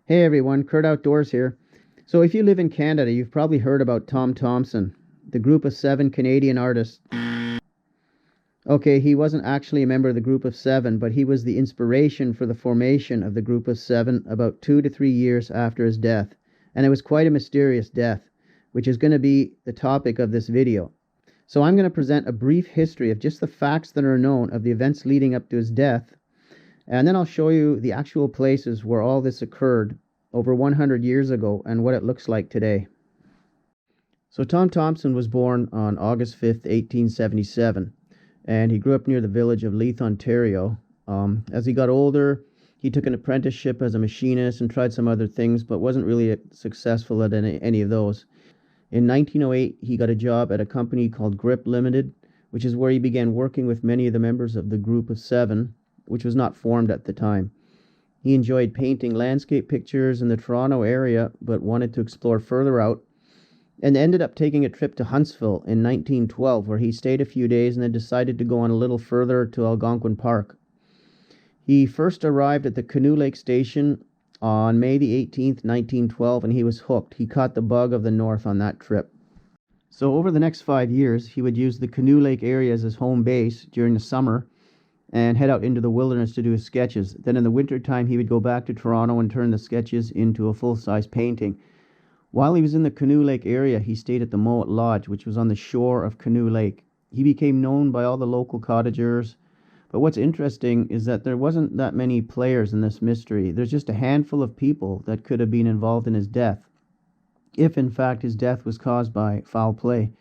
Hey everyone, Kurt Outdoors here. So if you live in Canada, you've probably heard about Tom Thomson, the group of 7 Canadian artists. Okay, he wasn't actually a member of the group of 7, but he was the inspiration for the formation of the group of 7 about 2 to 3 years after his death. And it was quite a mysterious death, which is going to be the topic of this video. So I'm going to present a brief history of just the facts that are known of the events leading up to his death. And then I'll show you the actual places where all this occurred over 100 years ago and what it looks like today. So Tom Thomson was born on August 5th, 1877, and he grew up near the village of Leith, Ontario. As he got older, he took an apprenticeship as a machinist and tried some other things, but wasn't really successful at any of those. In 1908, he got a job at a company called Grip Limited, which is where he began working with many of the members of the group of 7, which was not formed at the time. He enjoyed painting landscape pictures in the Toronto area, but wanted to explore further out, and ended up taking a trip to Huntsville in 1912, where he stayed a few days and then decided to go on a little further to Algonquin Park. He first arrived at the Canoe Lake station on May the 18th, 1912, and he was hooked. He caught the bug of the North on that trip. So over the next 5 years, he would use the Canoe Lake area as his home base during the summer and head out into the wilderness to do his sketches. Then in the wintertime, he would go back to Toronto and turn the sketches into a full-size painting. While he was in the Canoe Lake area, he stayed at the Mowat Lodge, which was on the shore of Canoe Lake. He became known by all the local cottagers. But what's interesting is that there wasn't that many players in this mystery. There's just a handful of people that could have been involved in his death, if in fact his death was caused by foul play.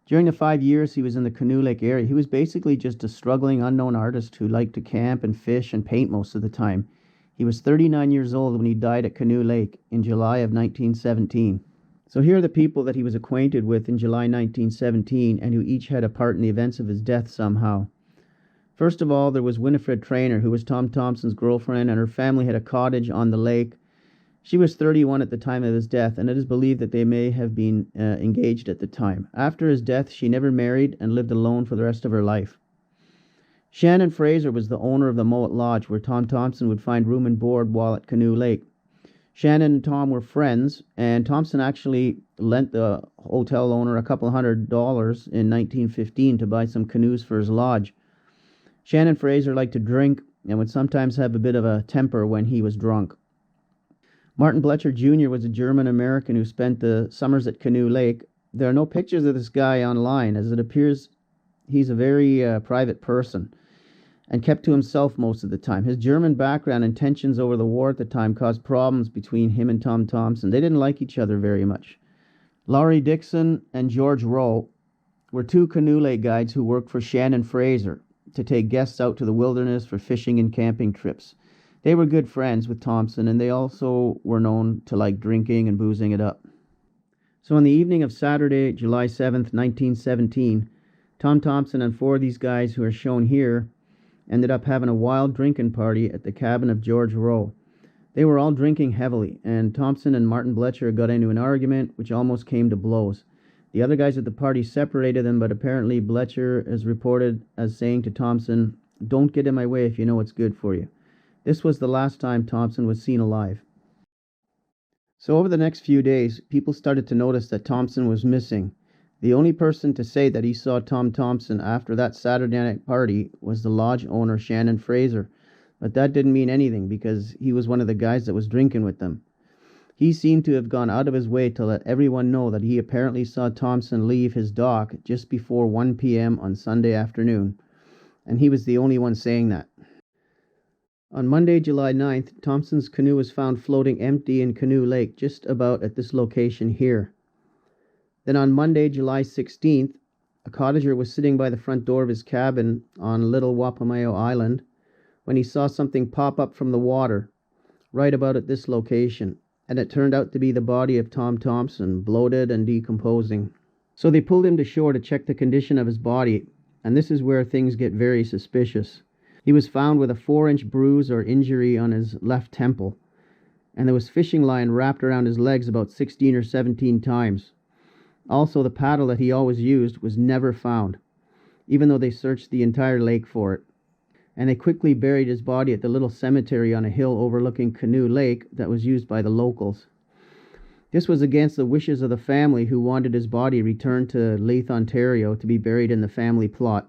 During the 5 years he was in the Canoe Lake area, he was basically just a struggling unknown artist who liked to camp and fish and paint most of the time. He was 39 years old when he died at Canoe Lake in July of 1917. So here are the people that he was acquainted with in July 1917 and who each had a part in the events of his death somehow. First of all, there was Winifred Traynor, who was Tom Thomson's girlfriend, and her family had a cottage on the lake. She was 31 at the time of his death, and it is believed that they may have been engaged at the time. After his death, she never married and lived alone for the rest of her life. Shannon Fraser was the owner of the Mowat Lodge, where Tom Thomson would find room and board while at Canoe Lake. Shannon and Tom were friends, and Thomson actually lent the hotel owner a couple $100 in 1915 to buy some canoes for his lodge. Shannon Fraser liked to drink and would sometimes have a bit of a temper when he was drunk. Martin Blecher Jr. was a German-American who spent the summers at Canoe Lake. There are no pictures of this guy online, as it appears he's a very private person and kept to himself most of the time. His German background and tensions over the war at the time caused problems between him and Tom Thomson. They didn't like each other very much. Laurie Dixon and George Rowe were 2 Canoe Lake guides who worked for Shannon Fraser to take guests out to the wilderness for fishing and camping trips. They were good friends with Thomson, and they also were known to like drinking and boozing it up. So on the evening of Saturday, July 7th, 1917, Tom Thomson and 4 of these guys who are shown here ended up having a wild drinking party at the cabin of George Rowe. They were all drinking heavily, and Thomson and Martin Blecher got into an argument which almost came to blows. The other guys at the party separated them, but apparently Blecher is reported as saying to Thomson, "Don't get in my way if you know what's good for you." This was the last time Thomson was seen alive. So over the next few days, people started to notice that Thomson was missing. The only person to say that he saw Tom Thomson after that Saturday night party was the lodge owner Shannon Fraser, but that didn't mean anything because he was one of the guys that was drinking with them. He seemed to have gone out of his way to let everyone know that he apparently saw Thomson leave his dock just before 1 p.m. on Sunday afternoon, and he was the only one saying that. On Monday, July 9th, Thomson's canoe was found floating empty in Canoe Lake, just about at this location here. Then on Monday, July 16th, a cottager was sitting by the front door of his cabin on Little Wapamayo Island when he saw something pop up from the water right about at this location, and it turned out to be the body of Tom Thomson, bloated and decomposing. So they pulled him to shore to check the condition of his body, and this is where things get very suspicious. He was found with a 4-inch bruise or injury on his left temple, and there was fishing line wrapped around his legs about 16 or 17 times. Also, the paddle that he always used was never found, even though they searched the entire lake for it. and they quickly buried his body at the little cemetery on a hill overlooking Canoe Lake that was used by the locals. This was against the wishes of the family, who wanted his body returned to Leith, Ontario, to be buried in the family plot.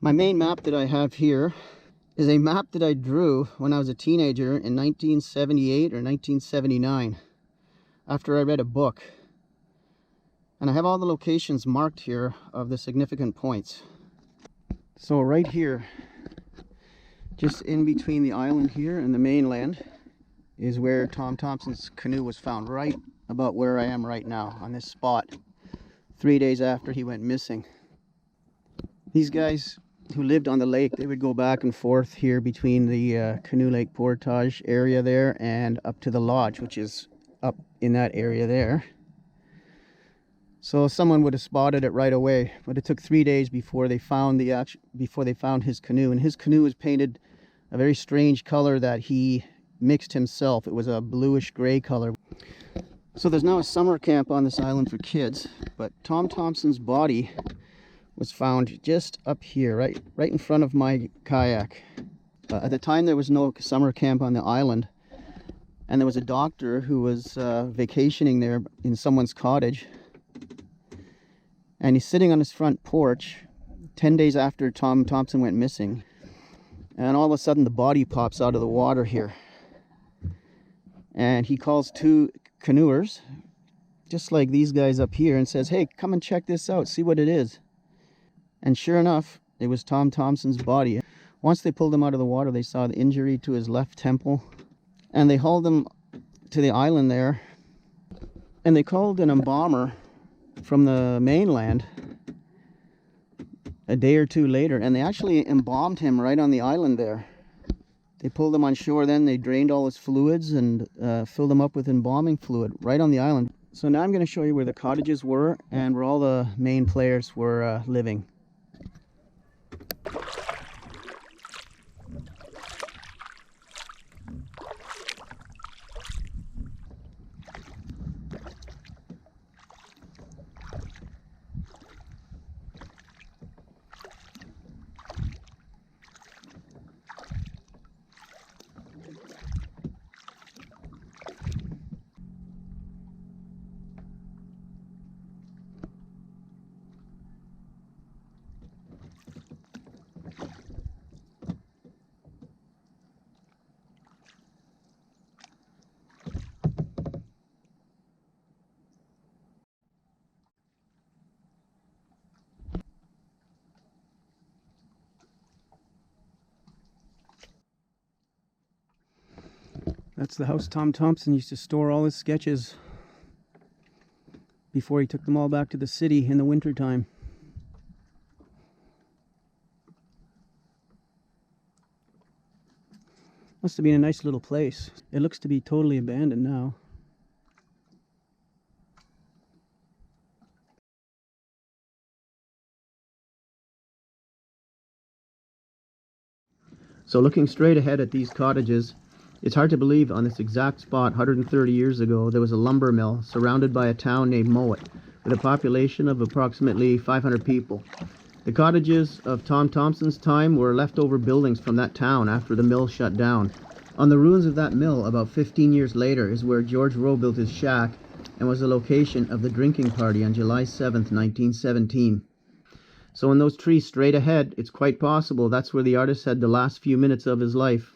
My main map that I have here is a map that I drew when I was a teenager in 1978 or 1979 after I read a book. And I have all the locations marked here of the significant points. So right here, just in between the island here and the mainland, is where Tom Thomson's canoe was found, right about where I am right now, on this spot, 3 days after he went missing. These guys who lived on the lake, they would go back and forth here between the Canoe Lake Portage area there and up to the lodge, which is up in that area there. So someone would have spotted it right away, but it took 3 days before they found his canoe. And his canoe was painted a very strange color that he mixed himself. It was a bluish gray color. So there's now a summer camp on this island for kids, but Tom Thomson's body was found just up here, right in front of my kayak. At the time, there was no summer camp on the island, and there was a doctor who was vacationing there in someone's cottage, and he's sitting on his front porch 10 days after Tom Thomson went missing, and all of a sudden the body pops out of the water here, and he calls two canoers, just like these guys up here, and says, "Hey, come and check this out, see what it is." And sure enough, it was Tom Thomson's body. Once they pulled him out of the water, they saw the injury to his left temple, and they hauled him to the island there, and they called an embalmer from the mainland a day or two later, and they actually embalmed him right on the island there. They pulled him on shore, then they drained all his fluids and filled him up with embalming fluid right on the island. So now I'm going to show you where the cottages were and where all the main players were living. That's the house Tom Thomson used to store all his sketches before he took them all back to the city in the wintertime. Must have been a nice little place. It looks to be totally abandoned now. So looking straight ahead at these cottages, it's hard to believe on this exact spot 130 years ago there was a lumber mill surrounded by a town named Mowat with a population of approximately 500 people. The cottages of Tom Thomson's time were leftover buildings from that town after the mill shut down. On the ruins of that mill about 15 years later is where George Rowe built his shack and was the location of the drinking party on July 7th, 1917. So in those trees straight ahead, it's quite possible that's where the artist had the last few minutes of his life.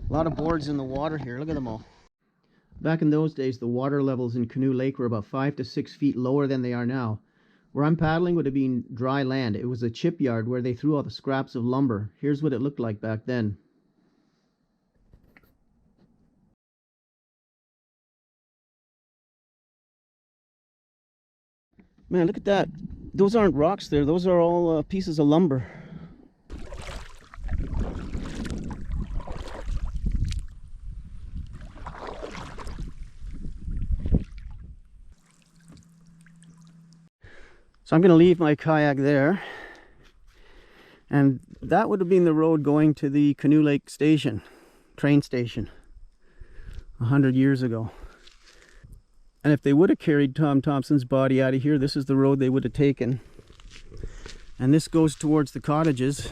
A lot of boards in the water here. Look at them all. Back in those days, the water levels in Canoe Lake were about 5 to 6 feet lower than they are now. Where I'm paddling would have been dry land. It was a chipyard where they threw all the scraps of lumber. Here's what it looked like back then. Man, look at that. Those aren't rocks there. Those are all pieces of lumber. So I'm going to leave my kayak there. And that would have been the road going to the Canoe Lake station, train station, 100 years ago. And if they would have carried Tom Thomson's body out of here, this is the road they would have taken. And this goes towards the cottages.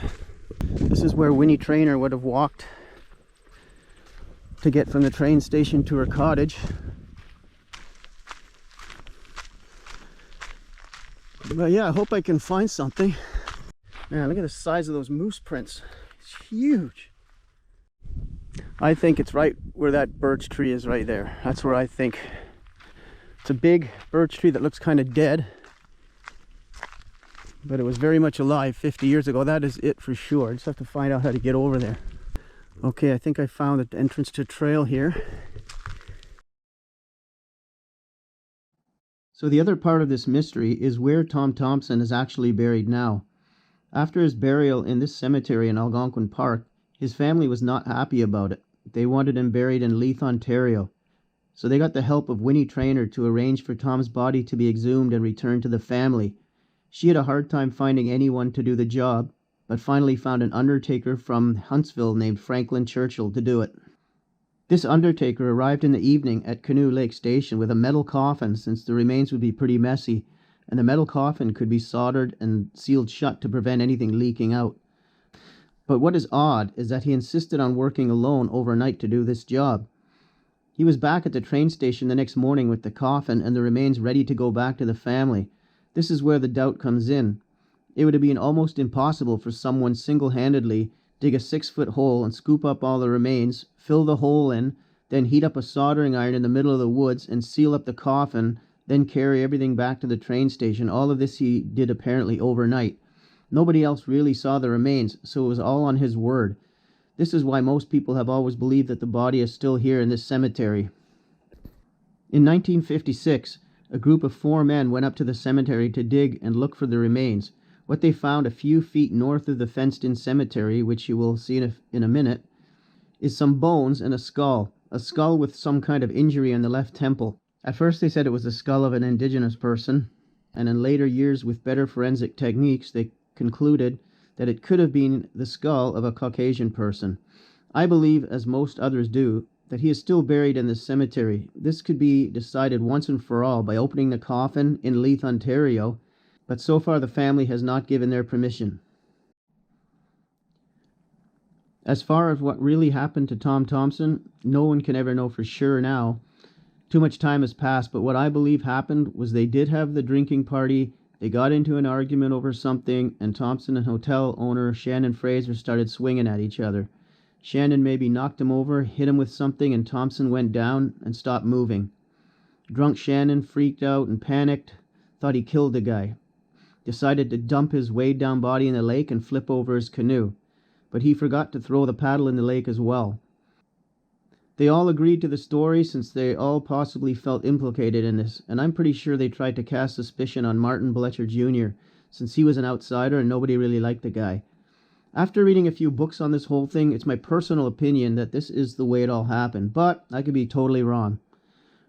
This is where Winnie Trainer would have walked to get from the train station to her cottage. But yeah, I hope I can find something. Man, look at the size of those moose prints. It's huge. I think it's right where that birch tree is right there. That's where I think. It's a big birch tree that looks kind of dead, but it was very much alive 50 years ago. That is it for sure. I just have to find out how to get over there. Okay, I think I found the entrance to trail here. So the other part of this mystery is where Tom Thomson is actually buried now. After his burial in this cemetery in Algonquin Park, his family was not happy about it. They wanted him buried in Leith, Ontario. So they got the help of Winnie Trainer to arrange for Tom's body to be exhumed and returned to the family. She had a hard time finding anyone to do the job, but finally found an undertaker from Huntsville named Franklin Churchill to do it. This undertaker arrived in the evening at Canoe Lake Station with a metal coffin, since the remains would be pretty messy, and the metal coffin could be soldered and sealed shut to prevent anything leaking out. But what is odd is that he insisted on working alone overnight to do this job. He was back at the train station the next morning with the coffin and the remains ready to go back to the family. This is where the doubt comes in. It would have been almost impossible for someone single-handedly dig a 6-foot hole and scoop up all the remains, fill the hole in, then heat up a soldering iron in the middle of the woods and seal up the coffin, then carry everything back to the train station. All of this he did apparently overnight. Nobody else really saw the remains, so it was all on his word. This is why most people have always believed that the body is still here in this cemetery. In 1956, a group of 4 men went up to the cemetery to dig and look for the remains. What they found a few feet north of the fenced-in cemetery, which you will see in a minute, is some bones and a skull with some kind of injury on the left temple. At first they said it was the skull of an indigenous person, and in later years with better forensic techniques they concluded that it could have been the skull of a Caucasian person. I believe, as most others do, that he is still buried in this cemetery. This could be decided once and for all by opening the coffin in Leith, Ontario, but so far the family has not given their permission. As far as what really happened to Tom Thomson, no one can ever know for sure now. Too much time has passed, but what I believe happened was they did have the drinking party, they got into an argument over something, and Thomson and hotel owner Shannon Fraser started swinging at each other. Shannon maybe knocked him over, hit him with something, and Thomson went down and stopped moving. Drunk Shannon freaked out and panicked, thought he killed the guy. Decided to dump his weighed-down body in the lake and flip over his canoe. But he forgot to throw the paddle in the lake as well. They all agreed to the story since they all possibly felt implicated in this, and I'm pretty sure they tried to cast suspicion on Martin Bletcher Jr., since he was an outsider and nobody really liked the guy. After reading a few books on this whole thing, it's my personal opinion that this is the way it all happened, but I could be totally wrong.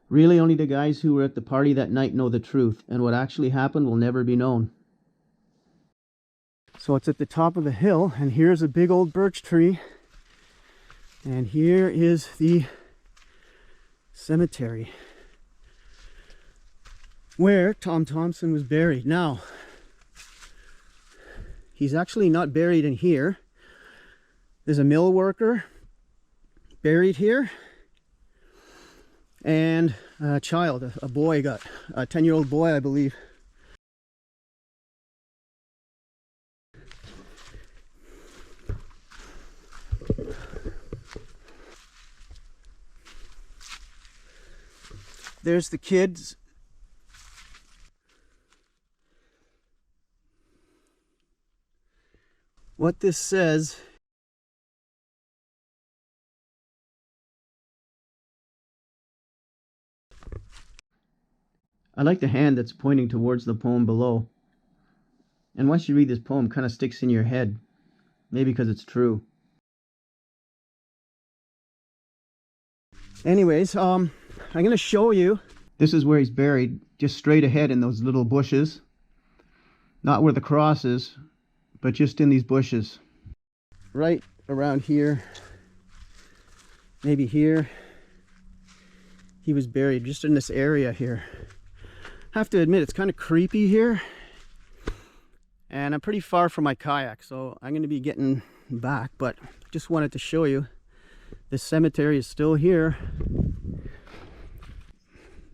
Really, only the guys who were at the party that night know the truth, and what actually happened will never be known. So it's at the top of the hill, and here's a big old birch tree. And here is the cemetery where Tom Thomson was buried. Now, he's actually not buried in here. There's a mill worker buried here, and a child, a boy, got a 10-year-old boy, I believe. There's the kids. What this says I like the hand that's pointing towards the poem below. And once you read this poem, it kind of sticks in your head. Maybe because it's true. Anyways, I'm going to show you. This is where he's buried, just straight ahead in those little bushes. Not where the cross is, but just in these bushes. Right around here, maybe here. He was buried just in this area here. I have to admit, it's kind of creepy here. And I'm pretty far from my kayak, so I'm going to be getting back, but just wanted to show you this cemetery is still here.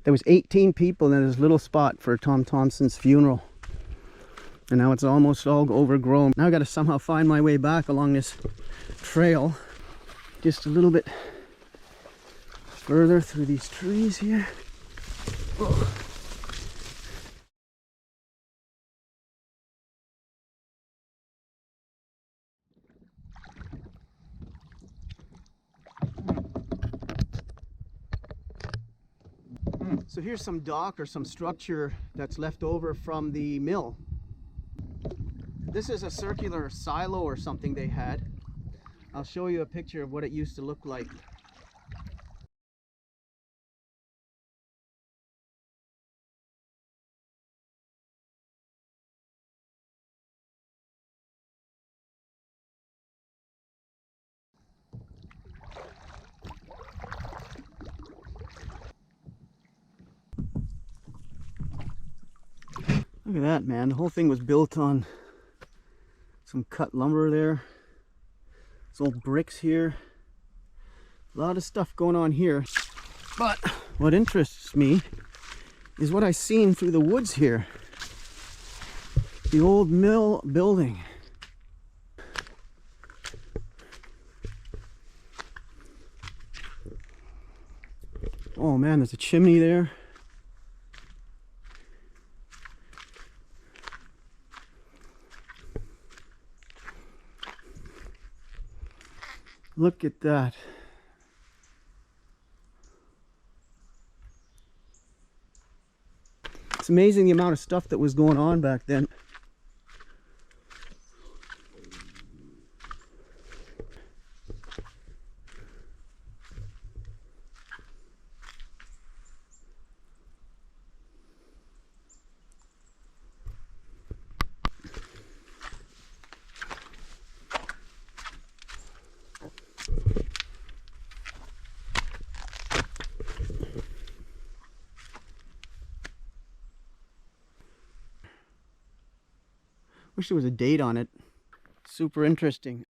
There was 18 people in this little spot for Tom Thomson's funeral. And now it's almost all overgrown. Now I got to somehow find my way back along this trail. Just a little bit further through these trees here. Oh. So here's some dock or some structure that's left over from the mill. This is a circular silo or something they had. I'll show you a picture of what it used to look like. Look at that, man. The whole thing was built on some cut lumber there. Some old bricks here. A lot of stuff going on here. But what interests me is what I've seen through the woods here. The old mill building. Oh man, there's a chimney there. Look at that. It's amazing the amount of stuff that was going on back then. Wish there was a date on it. Super interesting.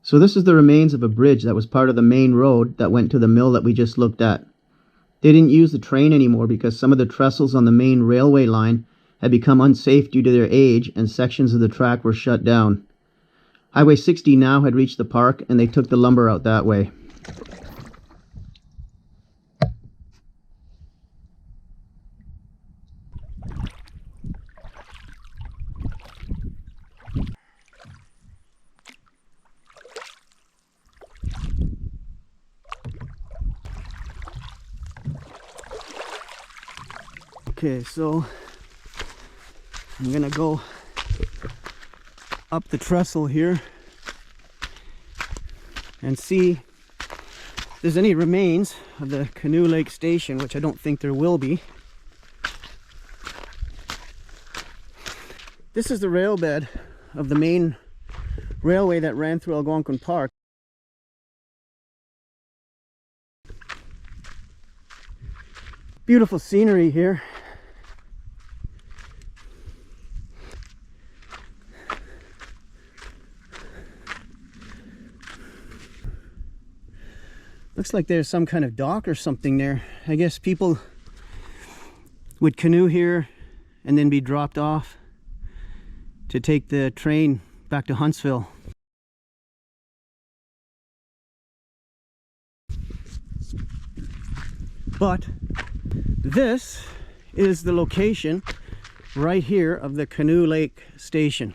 So this is the remains of a bridge that was part of the main road that went to the mill that we just looked at. They didn't use the train anymore because some of the trestles on the main railway line had become unsafe due to their age and sections of the track were shut down. Highway 60 now had reached the park and they took the lumber out that way. Okay, so I'm gonna go up the trestle here and see if there's any remains of the Canoe Lake station, which I don't think there will be. This is the rail bed of the main railway that ran through Algonquin Park. Beautiful scenery here. Looks like there's some kind of dock or something there. I guess people would canoe here and then be dropped off to take the train back to Huntsville. But this is the location right here of the Canoe Lake station.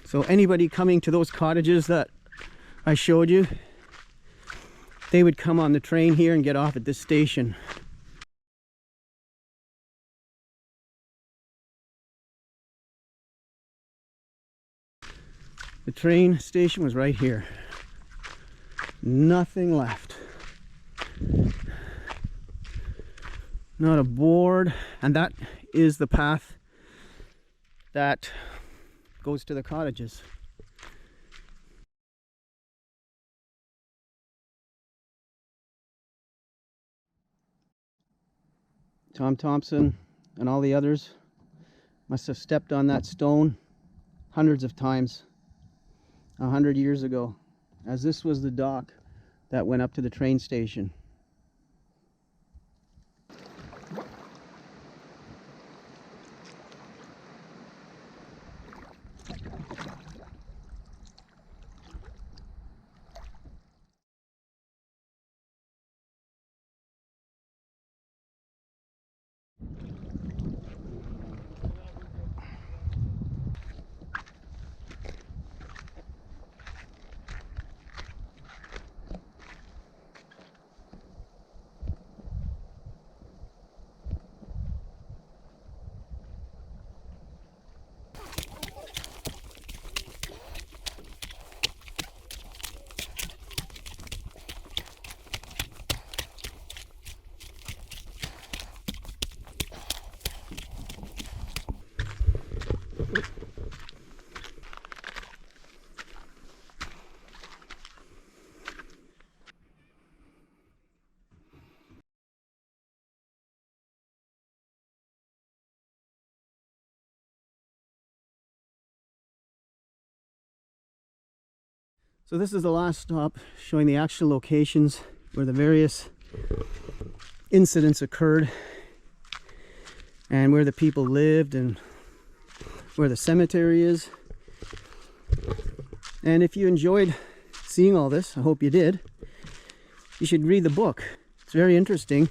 So anybody coming to those cottages that I showed you, they would come on the train here and get off at this station. The train station was right here. Nothing left. Not a board. And that is the path that goes to the cottages. Tom Thomson and all the others must have stepped on that stone hundreds of times 100 years ago, as this was the dock that went up to the train station. So this is the last stop, showing the actual locations where the various incidents occurred and where the people lived and where the cemetery is. And if you enjoyed seeing all this, I hope you did, you should read the book. It's very interesting.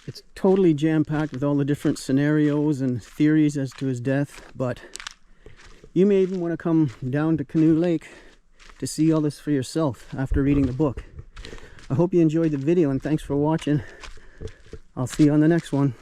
It's totally jam-packed with all the different scenarios and theories as to his death, but you may even want to come down to Canoe Lake to see all this for yourself after reading the book. I hope you enjoyed the video, and thanks for watching. I'll see you on the next one.